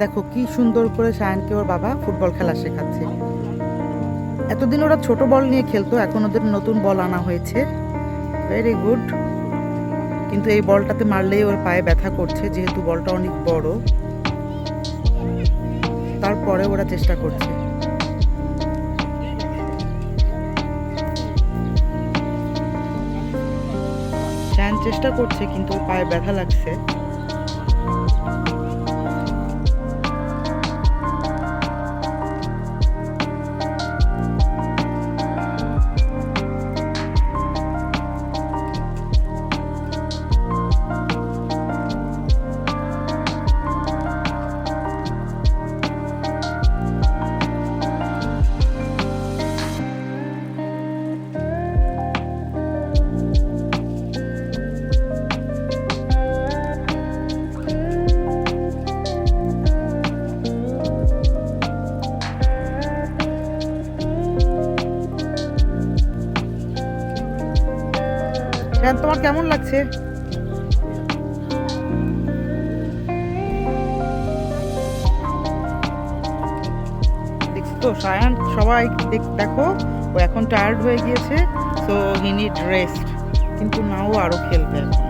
দেখো কি সুন্দর করে শায়ানকে ওর বাবা ফুটবল খেলা শেখাচ্ছে। এতদিন ওরা ছোট বল নিয়ে খেলতো, এখন ওদের নতুন বল আনা হয়েছে। Very good. কিন্তু এই বলটাতে মারলেই ওর পায়ে ব্যথা করছে, যেহেতু বলটা অনেক বড়। তারপরে ওরা চেষ্টা করছে। শায়ান চেষ্টা করছে কিন্তু ওর পায়ে ব্যথা লাগছে। শায়ান, তোমার কেমন লাগছে? দেখছি তো শায়ান, সবাই দেখো ও এখন টায়ার্ড হয়ে গিয়েছে, সো হি নিড রেস্ট। কিন্তু না, ও আরো খেলবে এখন।